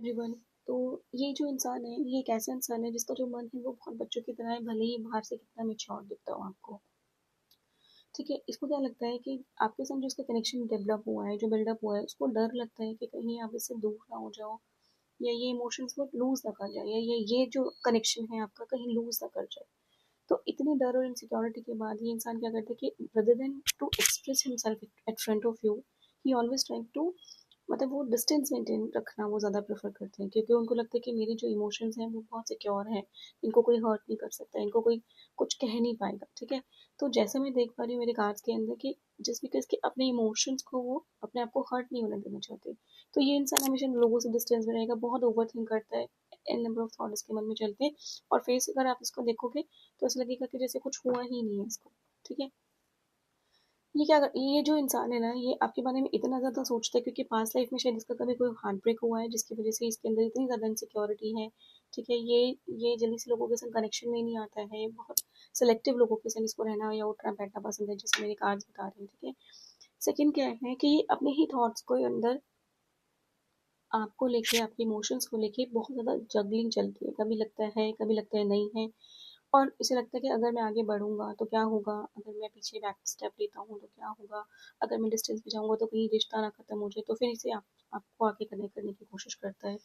Everyone. तो ये जो इंसान है, ये एक ऐसा इंसान है जिसका जो मन है वो बहुत बच्चों की तरह है, भले ही बाहर से कितना मेच्योर दिखता हो आपको। ठीक है, इसको क्या लगता है कि आपके साथ जो इसका कनेक्शन डेवलप हुआ है, जो बिल्डअप हुआ है, उसको डर लगता है कि कहीं आप इससे दूर ना हो जाओ, या ये इमोशंस को लूज ना कर जाए, या ये जो कनेक्शन है आपका कहीं लूज ना कर जाए। तो इतने डर और इनसिक्योरिटी के बाद ये इंसान क्या करता है कि rather than to express himself at front of you, he always try to, मतलब वो डिस्टेंस मेंटेन रखना वो ज़्यादा प्रेफर करते हैं, क्योंकि उनको लगता है कि मेरी जो इमोशंस हैं वो बहुत सिक्योर हैं, इनको कोई हर्ट नहीं कर सकता, इनको कोई कुछ कह नहीं पाएगा। ठीक है, तो जैसा मैं देख पा रही हूँ मेरे कार्ड्स के अंदर कि जस्ट बिकॉज कि अपने इमोशंस को वो अपने आप को हर्ट नहीं होने देना चाहते, तो ये इंसान हमेशा लोगों से डिस्टेंस में रहेगा, बहुत ओवर थिंक करता है, एन नंबर ऑफ थॉट इसके मन में चलते हैं, और फेस अगर आप इसको देखोगे तो ऐसा लगेगा कि जैसे कुछ हुआ ही नहीं है इसको। ठीक है, ये जो इंसान है ना, ये आपके बारे में इतना ज़्यादा सोचता है क्योंकि पास्ट लाइफ में शायद इसका कभी कोई हार्ट ब्रेक हुआ है जिसकी वजह से इसके अंदर इतनी ज़्यादा इनसिक्योरिटी है। ठीक है, ये जल्दी से लोगों के साथ कनेक्शन में नहीं आता है, बहुत सेलेक्टिव लोगों के साथ इसको रहना या उठना बैठना पसंद है, जैसे मेरे कार्ड्स बता रहे हैं। ठीक है, सेकंड क्या है कि ये अपने ही थॉट्स को अंदर आपको लेके, आपके इमोशंस को लेके बहुत ज़्यादा जगलिंग चलती है, कभी लगता है नहीं है, और इसे लगता है कि अगर मैं आगे बढ़ूंगा तो क्या होगा, अगर मैं पीछे बैक स्टेप लेता हूँ तो क्या होगा, अगर मैं डिस्टेंस पे जाऊंगा तो कहीं रिश्ता ना खत्म हो जाए, तो फिर इसे आपको आगे कनेक्ट करने की कोशिश करता है,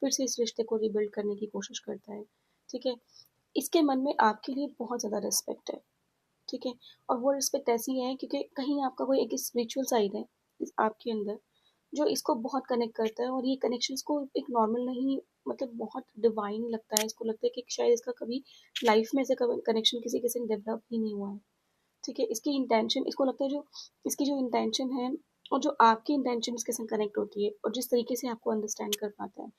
फिर से इस रिश्ते को रिबिल्ड करने की कोशिश करता है। ठीक है, इसके मन में आपके लिए बहुत ज़्यादा रिस्पेक्ट है। ठीक है, और वो रिस्पेक्ट ऐसी है क्योंकि कहीं आपका कोई एक स्पिरिचुअल साइड है आपके अंदर जो इसको बहुत कनेक्ट करता है, और ये कनेक्शंस को एक नॉर्मल नहीं, मतलब बहुत डिवाइन लगता है, इसको लगता है कि शायद इसका कभी लाइफ में से कभी कनेक्शन किसी के साथ डेवलप ही नहीं हुआ है। ठीक है, इसकी इंटेंशन, इसको लगता है जो इसकी जो इंटेंशन है और जो आपकी इंटेंशन इसके साथ कनेक्ट होती है और जिस तरीके से आपको अंडरस्टैंड कर पाता है,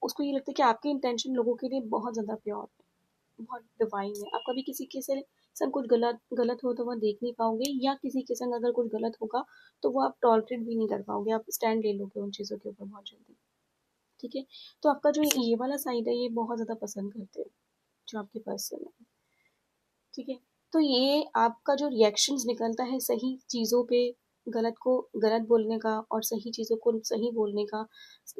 उसको ये लगता है कि आपकी इंटेंशन लोगों के लिए बहुत ज़्यादा प्योर है, बहुत डिवाइन है। आप कभी किसी के संग कुछ गलत गलत हो तो वह देख नहीं पाओगे, या किसी के संग अगर कुछ गलत होगा तो वो आप टॉलरेट भी नहीं कर पाओगे, आप स्टैंड ले लोगे उन चीज़ों के ऊपर बहुत जल्दी। ठीक है, तो आपका जो ये वाला साइड है ये बहुत ज़्यादा पसंद करते हैं जो आपके पर्सन है। ठीक है, तो ये आपका जो रिएक्शंस निकलता है सही चीज़ों पे गलत को गलत बोलने का, और सही चीज़ों को सही बोलने का,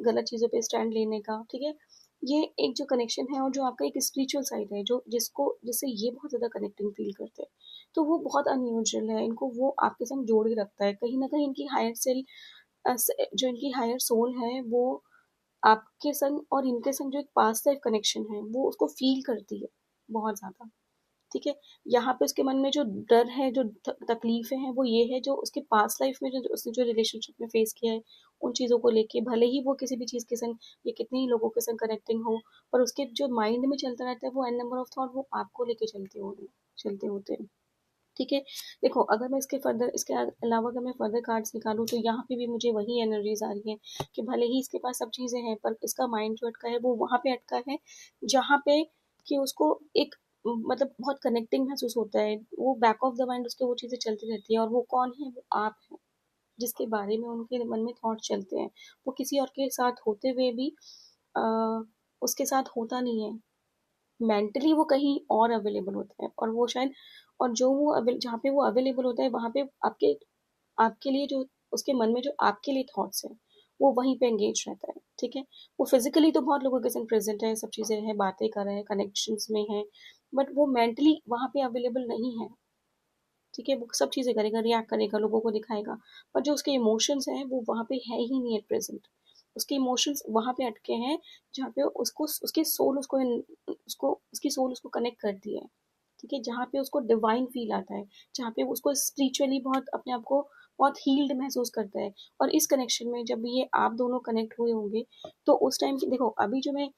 गलत चीज़ों पे स्टैंड लेने का। ठीक है, ये एक जो कनेक्शन है और जो आपका एक स्पिरिचुअल साइड है जो जिससे ये बहुत ज़्यादा कनेक्टिंग फील करते हैं, तो वो बहुत अनयूजुअल है, इनको वो आपके संग जोड़ के रखता है कहीं ना कहीं। इनकी हायर सेल, जो इनकी हायर सोल है वो आपके संग और इनके संग जो एक पास्ट लाइफ कनेक्शन है वो उसको फील करती है बहुत ज़्यादा। ठीक है, यहाँ पे उसके मन में जो डर है, जो तकलीफें हैं, वो ये है जो उसके पास्ट लाइफ में जो उसने जो रिलेशनशिप में फेस किया है, उन चीज़ों को लेके, भले ही वो किसी भी चीज़ के संग या कितने ही लोगों के संग कनेक्टिंग हो, पर उसके जो माइंड में चलता रहता है वो एन नंबर ऑफ थॉट वो आपको लेके चलते होते हैं। ठीक है, देखो अगर मैं इसके अलावा अगर मैं फर्दर कार्ड्स निकालूं तो यहाँ पे भी मुझे वही एनर्जीज आ रही है कि भले ही इसके पास सब चीज़ें हैं पर इसका माइंड जो अटका है वो वहाँ पे अटका है जहाँ पे कि उसको एक मतलब बहुत कनेक्टिंग महसूस होता है, वो बैक ऑफ द माइंड उसके वो चीज़ें चलती रहती है, और वो कौन है, वो आप है जिसके बारे में उनके मन में थॉट चलते हैं, वो किसी और के साथ होते हुए भी आ, उसके साथ होता नहीं है, मेंटली वो कहीं और अवेलेबल होता है, और वो शायद, और जो जहाँ पे वो अवेलेबल होता है वहाँ पे आपके आपके लिए जो उसके मन में जो आपके लिए थॉट्स हैं वो वहीं पे एंगेज रहता है। ठीक है, वो फिजिकली तो बहुत लोगों के साथ प्रेजेंट है, सब चीज़ें हैं, बातें कर रहे हैं, कनेक्शंस में है, बट वो मेंटली वहाँ पे अवेलेबल नहीं है। ठीक है, वो सब चीज़ें करेगा, रिएक्ट करेगा, लोगों को दिखाएगा, पर जो उसके इमोशंस हैं वो वहाँ पे है ही नहीं, है प्रेजेंट। उसके इमोशंस वहाँ पे अटके हैं जहाँ पे उसको उसकी सोल उसको उसकी सोल उसको कनेक्ट करती है। ठीक है, जहाँ पे उसको डिवाइन फील आता है, जहाँ पे उसको स्पिरिचुअली बहुत अपने आप को बहुत हील्ड महसूस करता है, और इस कनेक्शन में जब ये आप दोनों कनेक्ट हुए होंगे तो उस टाइम की देखो, अभी जो मैं